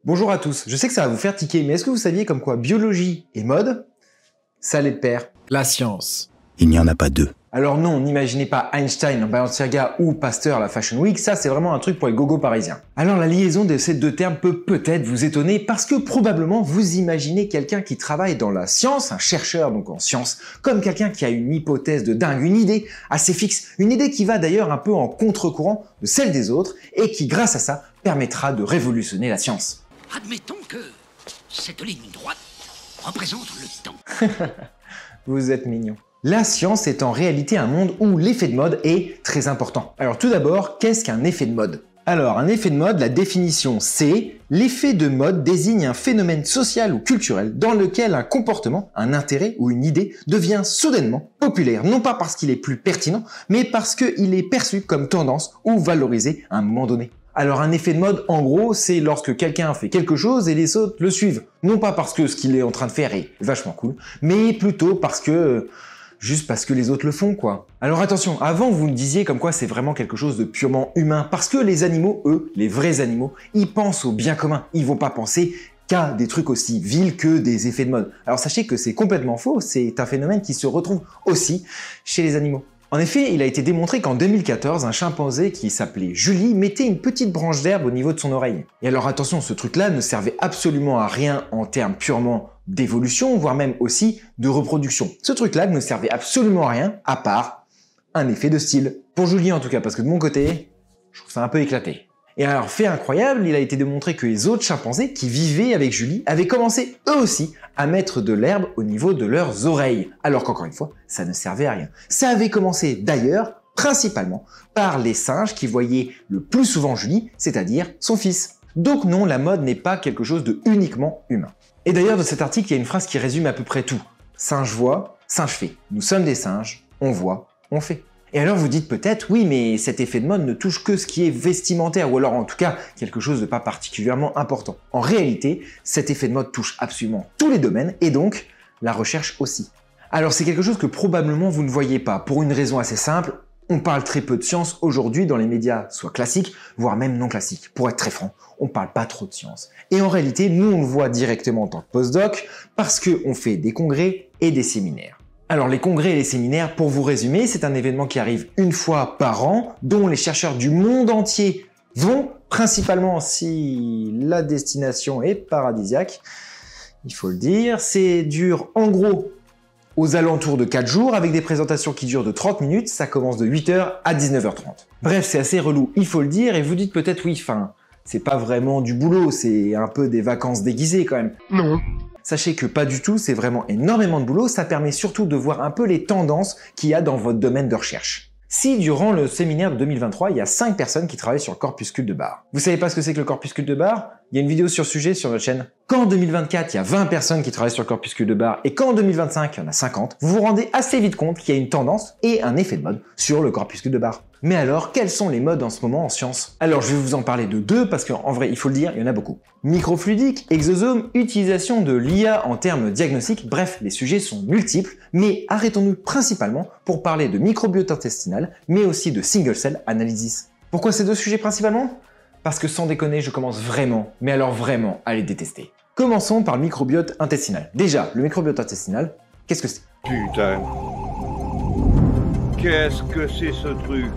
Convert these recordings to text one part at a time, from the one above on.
Bonjour à tous, je sais que ça va vous faire tiquer, mais est-ce que vous saviez comme quoi biologie et mode, ça allait de pair? La science. Il n'y en a pas deux. Alors non, n'imaginez pas Einstein en Balenciaga ou Pasteur à la Fashion Week, ça c'est vraiment un truc pour les gogos parisiens. Alors la liaison de ces deux termes peut peut-être vous étonner parce que probablement vous imaginez quelqu'un qui travaille dans la science, un chercheur donc en sciences, comme quelqu'un qui a une hypothèse de dingue, une idée assez fixe, une idée qui va d'ailleurs un peu en contre-courant de celle des autres et qui grâce à ça permettra de révolutionner la science. Admettons que cette ligne droite représente le temps. Vous êtes mignon. La science est en réalité un monde où l'effet de mode est très important. Alors tout d'abord, qu'est-ce qu'un effet de mode? Alors un effet de mode, la définition c'est l'effet de mode désigne un phénomène social ou culturel dans lequel un comportement, un intérêt ou une idée devient soudainement populaire, non pas parce qu'il est plus pertinent, mais parce qu'il est perçu comme tendance ou valorisé à un moment donné. Alors un effet de mode, en gros, c'est lorsque quelqu'un fait quelque chose et les autres le suivent. Non pas parce que ce qu'il est en train de faire est vachement cool, mais plutôt parce que... juste parce que les autres le font, quoi. Alors attention, avant vous me disiez comme quoi c'est vraiment quelque chose de purement humain, parce que les animaux, eux, les vrais animaux, ils pensent au bien commun. Ils vont pas penser qu'à des trucs aussi vils que des effets de mode. Alors sachez que c'est complètement faux, c'est un phénomène qui se retrouve aussi chez les animaux. En effet, il a été démontré qu'en 2014, un chimpanzé qui s'appelait Julie mettait une petite branche d'herbe au niveau de son oreille. Et alors attention, ce truc-là ne servait absolument à rien en termes purement d'évolution, voire même aussi de reproduction. Ce truc-là ne servait absolument à rien, à part un effet de style. Pour Julie en tout cas, parce que de mon côté, je trouve ça un peu éclaté. Et alors, fait incroyable, il a été démontré que les autres chimpanzés qui vivaient avec Julie avaient commencé eux aussi à mettre de l'herbe au niveau de leurs oreilles. Alors qu'encore une fois, ça ne servait à rien. Ça avait commencé d'ailleurs, principalement, par les singes qui voyaient le plus souvent Julie, c'est-à-dire son fils. Donc non, la mode n'est pas quelque chose de uniquement humain. Et d'ailleurs, dans cet article, il y a une phrase qui résume à peu près tout. Singe voit, singe fait. Nous sommes des singes, on voit, on fait. Et alors vous dites peut-être, oui, mais cet effet de mode ne touche que ce qui est vestimentaire, ou alors en tout cas quelque chose de pas particulièrement important. En réalité, cet effet de mode touche absolument tous les domaines, et donc la recherche aussi. Alors c'est quelque chose que probablement vous ne voyez pas, pour une raison assez simple, on parle très peu de science aujourd'hui dans les médias, soit classiques, voire même non classiques. Pour être très franc, on parle pas trop de science. Et en réalité, nous on le voit directement en tant que postdoc, parce qu'on fait des congrès et des séminaires. Alors les congrès et les séminaires, pour vous résumer, c'est un événement qui arrive une fois par an, dont les chercheurs du monde entier vont, principalement si la destination est paradisiaque, il faut le dire. C'est dure en gros aux alentours de 4 jours, avec des présentations qui durent de 30 minutes, ça commence de 8h à 19h30. Bref, c'est assez relou, il faut le dire, et vous dites peut-être oui, c'est pas vraiment du boulot, c'est un peu des vacances déguisées quand même. Non. Sachez que pas du tout, c'est vraiment énormément de boulot, ça permet surtout de voir un peu les tendances qu'il y a dans votre domaine de recherche. Si durant le séminaire de 2023, il y a 5 personnes qui travaillent sur le corpuscule de Barr. Vous savez pas ce que c'est que le corpuscule de Barr? Il y a une vidéo sur le sujet sur notre chaîne. Quand en 2024, il y a 20 personnes qui travaillent sur le corpuscule de Barr et quand en 2025, il y en a 50, vous vous rendez assez vite compte qu'il y a une tendance et un effet de mode sur le corpuscule de Barr. Mais alors, quelles sont les modes en ce moment en sciences? Alors, je vais vous en parler de 2 parce qu'en vrai, il faut le dire, il y en a beaucoup. Microfluidique, exosome, utilisation de l'IA en termes diagnostiques, bref, les sujets sont multiples, mais arrêtons-nous principalement pour parler de microbiote intestinal, mais aussi de single cell analysis. Pourquoi ces 2 sujets principalement? Parce que sans déconner, je commence vraiment, mais alors vraiment, à les détester. Commençons par le microbiote intestinal. Déjà, le microbiote intestinal, qu'est-ce que c'est? Putain. Qu'est-ce que c'est ce truc?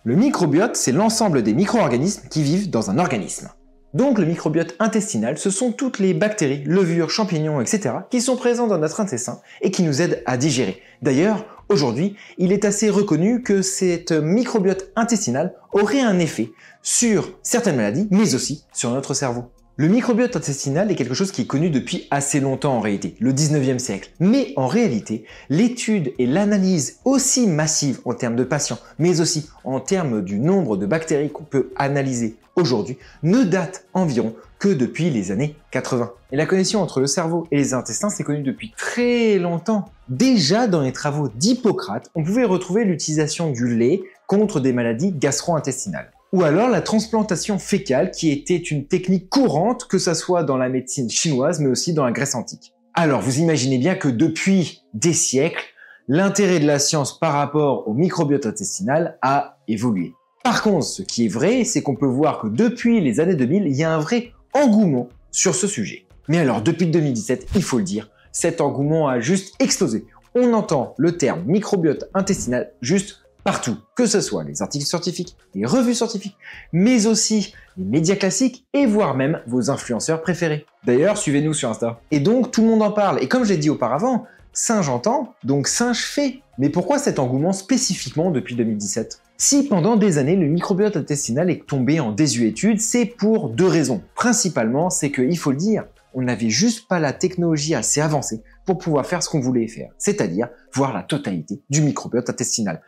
Le microbiote, c'est l'ensemble des micro-organismes qui vivent dans un organisme. Donc le microbiote intestinal, ce sont toutes les bactéries, levures, champignons, etc. qui sont présents dans notre intestin et qui nous aident à digérer. D'ailleurs, aujourd'hui, il est assez reconnu que cette microbiote intestinal aurait un effet sur certaines maladies, mais aussi sur notre cerveau. Le microbiote intestinal est quelque chose qui est connu depuis assez longtemps en réalité, le 19e siècle. Mais en réalité, l'étude et l'analyse aussi massive en termes de patients, mais aussi en termes du nombre de bactéries qu'on peut analyser aujourd'hui, ne date environ que depuis les années 80. Et la connexion entre le cerveau et les intestins, c'est connu depuis très longtemps. Déjà dans les travaux d'Hippocrate, on pouvait retrouver l'utilisation du lait contre des maladies gastro-intestinales. Ou alors la transplantation fécale qui était une technique courante, que ça soit dans la médecine chinoise mais aussi dans la Grèce antique. Alors vous imaginez bien que depuis des siècles, l'intérêt de la science par rapport au microbiote intestinal a évolué. Par contre, ce qui est vrai, c'est qu'on peut voir que depuis les années 2000, il y a un vrai engouement sur ce sujet. Mais alors, depuis 2017, il faut le dire, cet engouement a juste explosé. On entend le terme microbiote intestinal juste partout, que ce soit les articles scientifiques, les revues scientifiques, mais aussi les médias classiques et voire même vos influenceurs préférés. D'ailleurs, suivez-nous sur Insta. Et donc, tout le monde en parle. Et comme j'ai dit auparavant, singe entend, donc singe fait. Mais pourquoi cet engouement spécifiquement depuis 2017 ? Si pendant des années, le microbiote intestinal est tombé en désuétude, c'est pour deux raisons. Principalement, c'est que, il faut le dire, on n'avait juste pas la technologie assez avancée pour pouvoir faire ce qu'on voulait faire, c'est-à-dire voir la totalité du microbiote intestinal.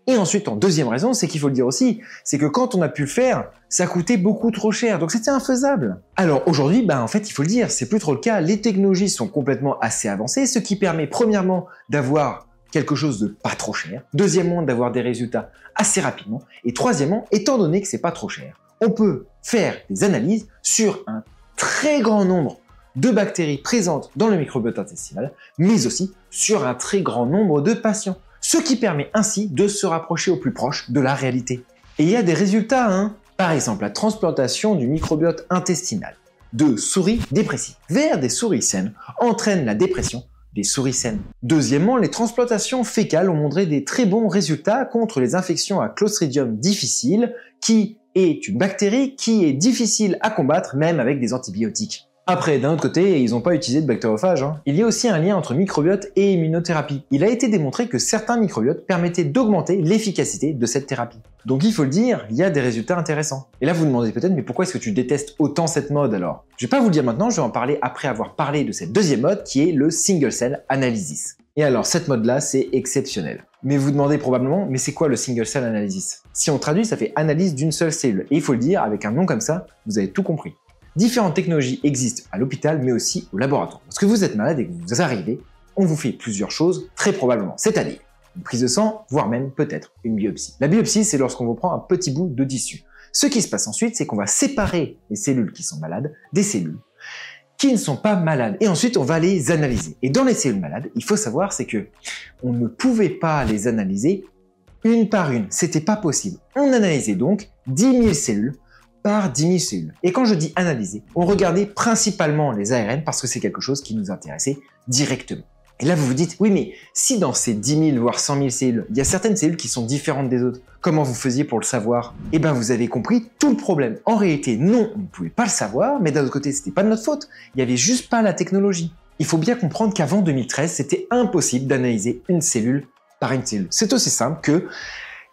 Et ensuite, en deuxième raison, c'est qu'il faut le dire aussi, c'est que quand on a pu le faire, ça coûtait beaucoup trop cher, donc c'était infaisable. Alors aujourd'hui, en fait, il faut le dire, c'est plus trop le cas, les technologies sont complètement assez avancées, ce qui permet premièrement d'avoir quelque chose de pas trop cher, deuxièmement d'avoir des résultats assez rapidement, et troisièmement, étant donné que c'est pas trop cher, on peut faire des analyses sur un très grand nombre de bactéries présentes dans le microbiote intestinal, mais aussi sur un très grand nombre de patients, ce qui permet ainsi de se rapprocher au plus proche de la réalité. Et il y a des résultats, par exemple la transplantation du microbiote intestinal de souris dépressives vers des souris saines entraîne la dépression des souris saines. Deuxièmement, les transplantations fécales ont montré des très bons résultats contre les infections à Clostridium difficile, qui est une bactérie qui est difficile à combattre même avec des antibiotiques. Après, d'un autre côté, ils n'ont pas utilisé de bactériophage. Il y a aussi un lien entre microbiote et immunothérapie. Il a été démontré que certains microbiotes permettaient d'augmenter l'efficacité de cette thérapie. Donc il faut le dire, il y a des résultats intéressants. Et là vous vous demandez peut-être, mais pourquoi est-ce que tu détestes autant cette mode alors? Je vais pas vous le dire maintenant, je vais en parler après avoir parlé de cette deuxième mode qui est le single cell analysis. Et alors cette mode-là, c'est exceptionnel. Mais vous vous demandez probablement, mais c'est quoi le single cell analysis? Si on traduit, ça fait analyse d'une seule cellule. Et il faut le dire, avec un nom comme ça, vous avez tout compris. Différentes technologies existent à l'hôpital, mais aussi au laboratoire. Lorsque vous êtes malade et que vous arrivez, on vous fait plusieurs choses, très probablement. C'est-à-dire une prise de sang, voire même peut-être une biopsie. La biopsie, c'est lorsqu'on vous prend un petit bout de tissu. Ce qui se passe ensuite, c'est qu'on va séparer les cellules qui sont malades des cellules qui ne sont pas malades. Et ensuite, on va les analyser. Et dans les cellules malades, il faut savoir, c'est que on ne pouvait pas les analyser une par une. C'était pas possible. On analysait donc 10 000 cellules par 10 000 cellules. Et quand je dis analyser, on regardait principalement les ARN parce que c'est quelque chose qui nous intéressait directement. Et là, vous vous dites, oui, mais si dans ces 10 000 voire 100 000 cellules, il y a certaines cellules qui sont différentes des autres, comment vous faisiez pour le savoir? Eh bien, vous avez compris tout le problème. En réalité, non, on ne pouvait pas le savoir, mais d'un autre côté, c'était pas de notre faute. Il n'y avait juste pas la technologie. Il faut bien comprendre qu'avant 2013, c'était impossible d'analyser une cellule par une cellule. C'est aussi simple que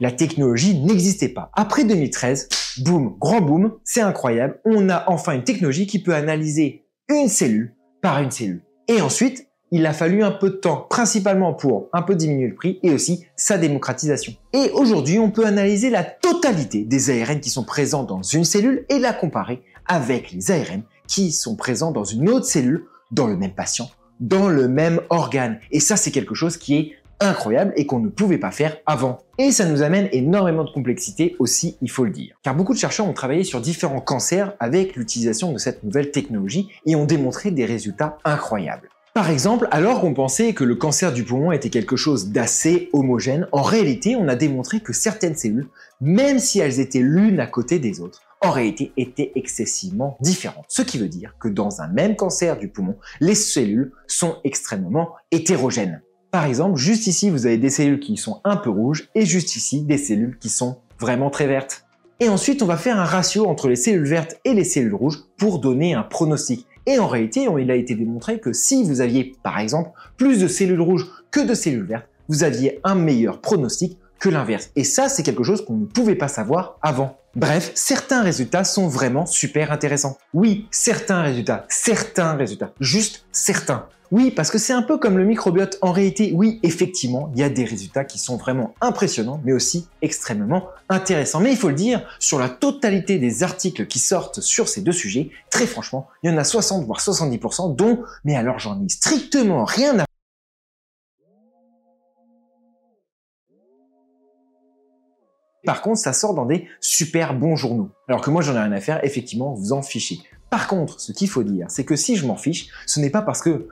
la technologie n'existait pas. Après 2013, boum, grand boom, c'est incroyable, on a enfin une technologie qui peut analyser une cellule par une cellule. Et ensuite, il a fallu un peu de temps, principalement pour un peu diminuer le prix et aussi sa démocratisation. Et aujourd'hui, on peut analyser la totalité des ARN qui sont présents dans une cellule et la comparer avec les ARN qui sont présents dans une autre cellule, dans le même patient, dans le même organe. Et ça, c'est quelque chose qui est incroyable et qu'on ne pouvait pas faire avant. Et ça nous amène énormément de complexité aussi, il faut le dire. Car beaucoup de chercheurs ont travaillé sur différents cancers avec l'utilisation de cette nouvelle technologie et ont démontré des résultats incroyables. Par exemple, alors qu'on pensait que le cancer du poumon était quelque chose d'assez homogène, en réalité, on a démontré que certaines cellules, même si elles étaient l'une à côté des autres, en réalité étaient excessivement différentes. Ce qui veut dire que dans un même cancer du poumon, les cellules sont extrêmement hétérogènes. Par exemple, juste ici, vous avez des cellules qui sont un peu rouges et juste ici, des cellules qui sont vraiment très vertes. Et ensuite, on va faire un ratio entre les cellules vertes et les cellules rouges pour donner un pronostic. Et en réalité, il a été démontré que si vous aviez, par exemple, plus de cellules rouges que de cellules vertes, vous aviez un meilleur pronostic que l'inverse. Et ça, c'est quelque chose qu'on ne pouvait pas savoir avant. Bref, certains résultats sont vraiment super intéressants. Oui, certains résultats, juste certains. Oui, parce que c'est un peu comme le microbiote. En réalité, oui, effectivement, il y a des résultats qui sont vraiment impressionnants, mais aussi extrêmement intéressants. Mais il faut le dire, sur la totalité des articles qui sortent sur ces deux sujets, très franchement, il y en a 60 voire 70% dont, mais alors j'en ai strictement rien à... Par contre, ça sort dans des super bons journaux. Alors que moi, j'en ai rien à faire, effectivement, vous en fichez. Par contre, ce qu'il faut dire, c'est que si je m'en fiche, ce n'est pas parce que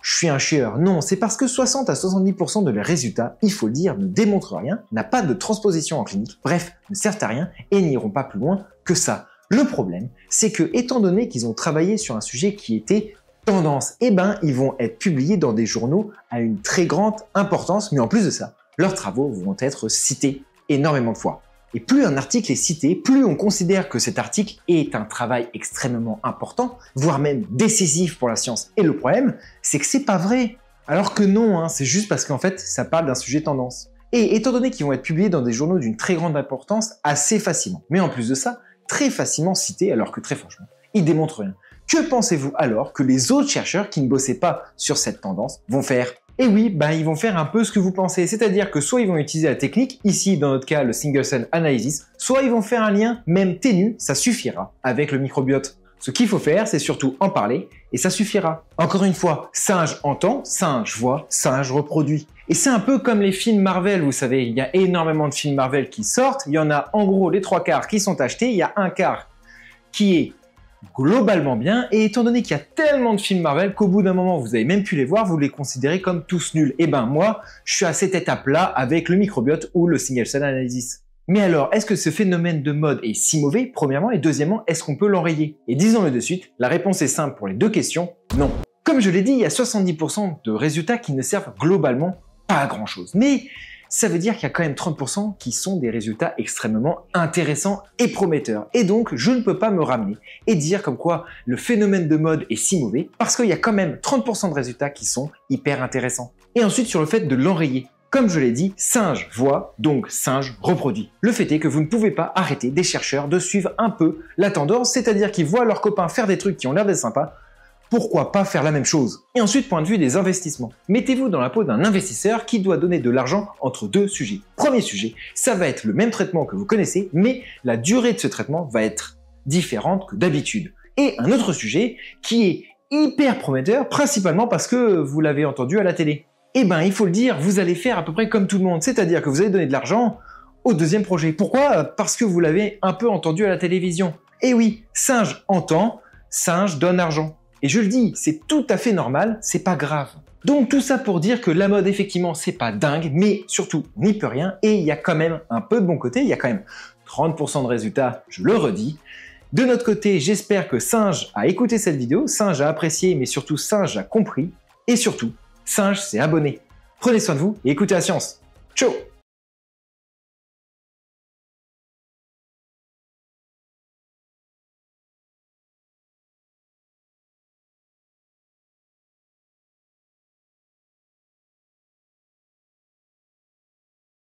je suis un chieur. Non, c'est parce que 60 à 70% de leurs résultats, il faut le dire, ne démontrent rien, n'a pas de transposition en clinique, bref, ne servent à rien et n'iront pas plus loin que ça. Le problème, c'est que, étant donné qu'ils ont travaillé sur un sujet qui était tendance, eh ben, ils vont être publiés dans des journaux à une très grande importance, mais en plus de ça, leurs travaux vont être cités énormément de fois. Et plus un article est cité, plus on considère que cet article est un travail extrêmement important, voire même décisif pour la science. Et le problème, c'est que c'est pas vrai. Alors que non, hein, c'est juste parce qu'en fait, ça parle d'un sujet tendance. Et étant donné qu'ils vont être publiés dans des journaux d'une très grande importance, assez facilement. Mais en plus de ça, très facilement cités, alors que très franchement, ils démontrent rien. Que pensez-vous alors que les autres chercheurs qui ne bossaient pas sur cette tendance vont faire? Et oui, ils vont faire un peu ce que vous pensez, c'est-à-dire que soit ils vont utiliser la technique, ici dans notre cas le single cell analysis, soit ils vont faire un lien, même ténu, ça suffira, avec le microbiote. Ce qu'il faut faire, c'est surtout en parler, et ça suffira. Encore une fois, singe entend, singe voit, singe reproduit. Et c'est un peu comme les films Marvel, vous savez, il y a énormément de films Marvel qui sortent, il y en a en gros les 3/4 qui sont achetés, il y a un quart qui est globalement bien, et étant donné qu'il y a tellement de films Marvel qu'au bout d'un moment vous avez même pu les voir, vous les considérez comme tous nuls. Et ben moi, je suis à cette étape-là avec le microbiote ou le single cell analysis. Mais alors, est-ce que ce phénomène de mode est si mauvais, premièrement, et deuxièmement, est-ce qu'on peut l'enrayer? Et disons-le de suite, la réponse est simple pour les deux questions, non. Comme je l'ai dit, il y a 70% de résultats qui ne servent globalement pas à grand chose. Mais ça veut dire qu'il y a quand même 30% qui sont des résultats extrêmement intéressants et prometteurs. Et donc, je ne peux pas me ramener et dire comme quoi le phénomène de mode est si mauvais, parce qu'il y a quand même 30% de résultats qui sont hyper intéressants. Et ensuite, sur le fait de l'enrayer. Comme je l'ai dit, singe voit, donc singe reproduit. Le fait est que vous ne pouvez pas arrêter des chercheurs de suivre un peu la tendance, c'est-à-dire qu'ils voient leurs copains faire des trucs qui ont l'air d'être sympas, pourquoi pas faire la même chose? Et ensuite, point de vue des investissements. Mettez-vous dans la peau d'un investisseur qui doit donner de l'argent entre deux sujets. Premier sujet, ça va être le même traitement que vous connaissez, mais la durée de ce traitement va être différente que d'habitude. Et un autre sujet qui est hyper prometteur, principalement parce que vous l'avez entendu à la télé. Eh ben, il faut le dire, vous allez faire à peu près comme tout le monde, c'est-à-dire que vous allez donner de l'argent au deuxième projet. Pourquoi? Parce que vous l'avez un peu entendu à la télévision. Et oui, singe entend, singe donne argent. Et je le dis, c'est tout à fait normal, c'est pas grave. Donc tout ça pour dire que la mode, effectivement, c'est pas dingue, mais surtout, on n'y peut rien, et il y a quand même un peu de bon côté, il y a quand même 30% de résultats, je le redis. De notre côté, j'espère que Singe a écouté cette vidéo, Singe a apprécié, mais surtout Singe a compris, et surtout, Singe s'est abonné. Prenez soin de vous et écoutez la science. Ciao!